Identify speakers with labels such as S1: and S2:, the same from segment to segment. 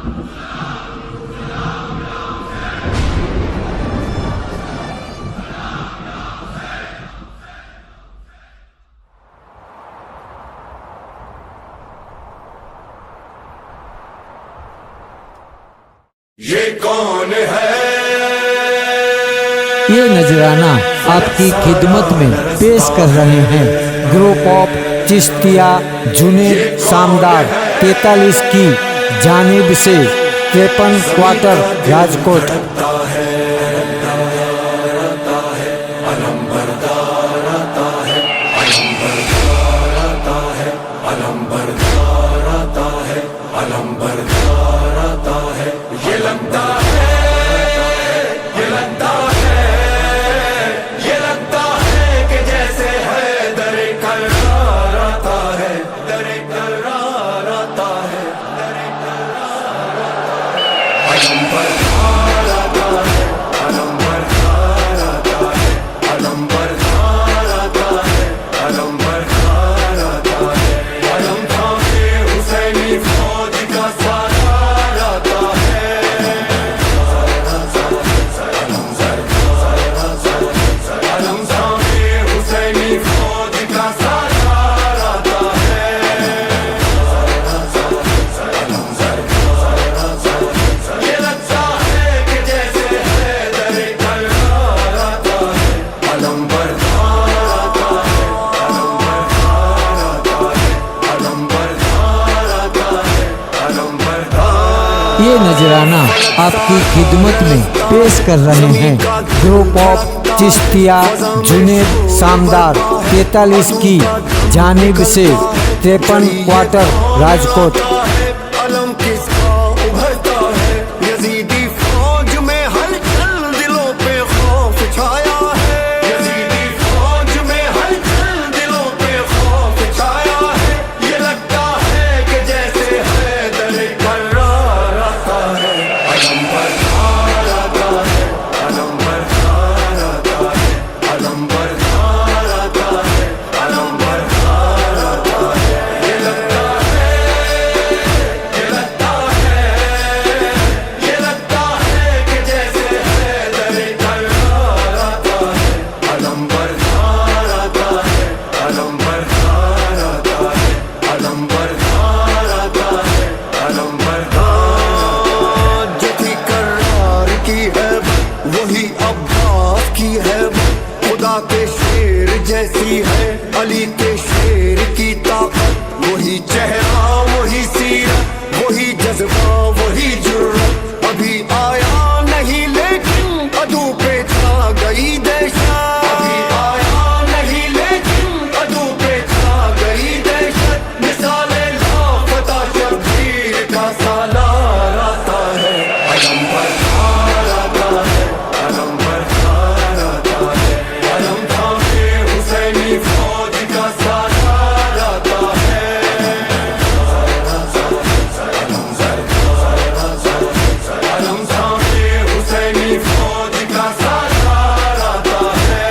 S1: یہ کون ہے؟
S2: یہ نذرانہ آپ کی خدمت میں پیش کر رہے ہیں گروپ آف چشتیہ جنید سامدار 43 کی جانب سے 53 کوارٹر راجکوٹ۔ یہ نذرانہ آپ کی خدمت میں پیش کر رہے ہیں گروپ آف چشتیہ جنید سامدار 43 کی جانب سے 53 کوارٹر راجکوٹ۔
S1: جیسی ہے علی کے شیر کی طاقت، وہی چہرہ وہی سیرت وہی جذبہ وہی جرت، ابھی آیا نہیں لیکن عدو پہ چھا گئی دہشت، ابھی آیا نہیں لیکن عدو پہ چھا گئی دہشت، مثال لافتہ شبیر کا سالار آتا ہے، علم پر کھڑا آتا ہے، علم پر کھڑا آتا ہے، علم تھامے حسینی فوج کا سالار آتا ہے، علم تھامے حسینی فوج کا سالار آتا ہے،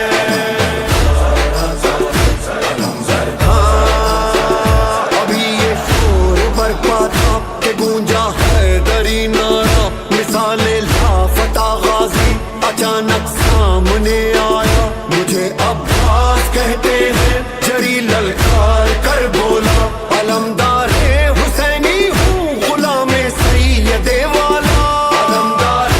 S1: ابھی یہ شور برپا تھا کہ گونجا حیدری نعرہ، مثال لافتہ غازی اچانک سامنے آیا، مجھے عباس کہتے ہیں، جری للکار کر بولا، علمدار حسینی ہوں غلام سید والا، علمدار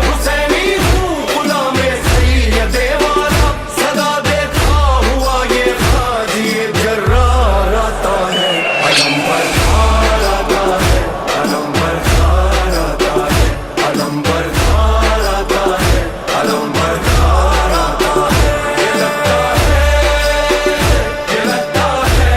S1: حسینی ہوں غلام سید والا، صدا دیتا ہوا یہ غازی جرار آتا ہے، علم پر کھڑا آتا ہے، علم پر کھڑا آتا ہے، علم پر کھڑا آتا ہے، علم پر کھڑا آتا ہے، یہ لگتا ہے، یہ لگتا ہے،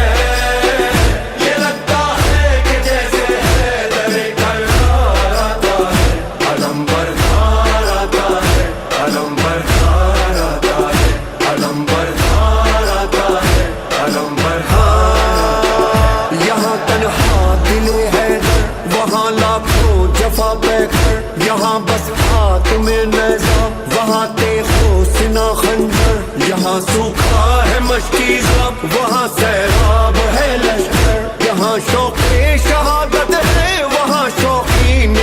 S1: یہ لگتا ہے کہ جیسے حیدر کرار آتا ہے، علم پر کھڑا آتا ہے، علم پر کھڑا آتا ہے، علم پر کھڑا آتا ہے، علم پر یہاں تنہا دل حیدر، وہاں لاکھوں جفا پیکر، یہاں بس ہاتھ میں نیزہ، وہاں تیغ و سنا خنجر، یہاں سوکھا ہے مشکیزہ، وہاں سیراب ہے لشکر، یہاں شوق شہادت ہے، وہاں شوقین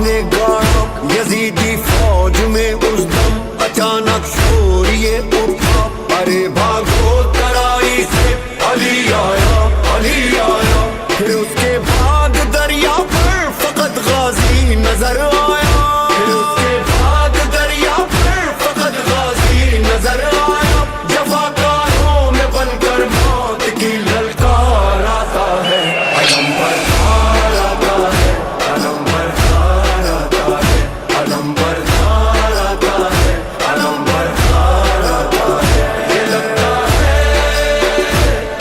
S1: نے گاڑا یزیدی فوج میں اس دم اچانک شور یہ اٹھا ارے بھاگو ترائی سے علی آیا علی آیا پھر اس کے بعد دریا پر فقط غازی نظر آیا پھر اس کے بعد دریا پر فقط غازی نظر آیا جفاکاروں میں بن کر موت کی للکار آتا ہے علم بردار آتا ہے علم بردار آتا ہے علم بردار آتا ہے علم بردار آتا ہے یہ لگتا ہے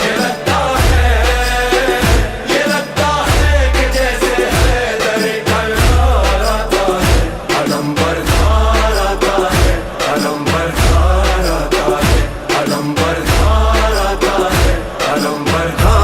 S1: یہ لگتا ہے یہ لگتا ہے کہ جیسے حیدر کرار آتا ہے علم بردار آتا ہے علم بردار آتا ہے علم بردار آتا ہے علم بردار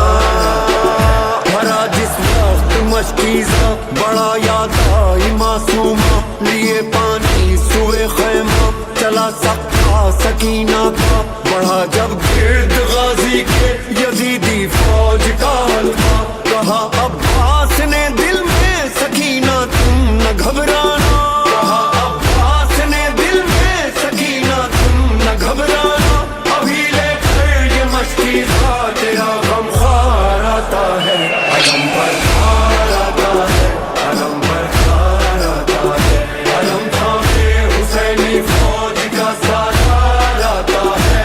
S1: بھرا جس وقت مشکیزہ بڑا یاد آئی معصومہ لیے پانی سوئے خیمہ چلا سکتا سکینہ کا بڑھا جب گرد غازی کے یزیدی فوج کا حلقہ کہا عباس نے دل میں سکینہ تم نہ گھبرانا کہا عباس نے دل میں سکینہ تم نہ گھبرانا ابھی لے کر یہ مشکیزہ تیرا غم خوار آتا ہے علم بردار آتا ہے علم بردار آتا ہے علم تھامے حسینی فوج کا سالار آتا ہے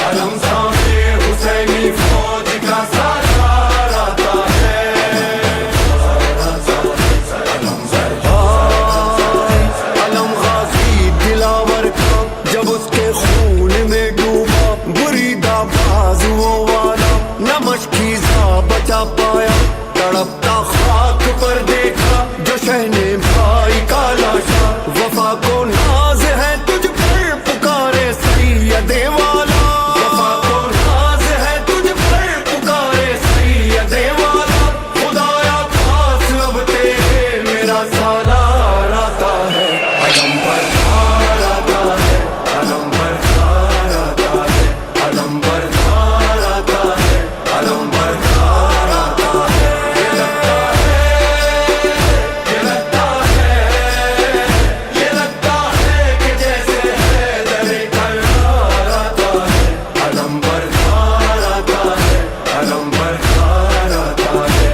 S1: علم تھامے حسینی فوج کا سالار آتا ہے علم غازی دلاور کا جب اس کے خون میں ڈوبا بریدہ بازوؤں والا نہ مشکیزہ بچا پایا تڑپتا خاک پر دیکھا جو شہنے بھائی کا لاشا وفا کو ناز ہے تجھ پر پکارے سید والا وفا کو ناز ہے تجھ پر پکارے سید والا خدایا پاس اب تیرے میرا سالار آتا ہے علم بردار آتا ہے علم بردار آتا ہے علم بردار آتا ہے علم بردار آتا ہے یہ لگتا ہے یہ لگتا ہے یہ لگتا ہے کہ جیسے حیدر کرار آتا ہے علم بردار آتا ہے علم بردار آتا ہے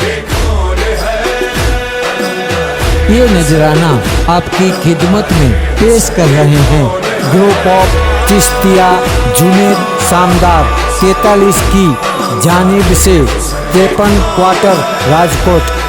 S1: یہ کون ہے
S2: یہ نذرانہ آپ کی خدمت میں پیش کر رہے ہیں گروپ آف چشتیہ جنید سامدار 43 کی جانب سے 53 کوارٹر راجکوٹ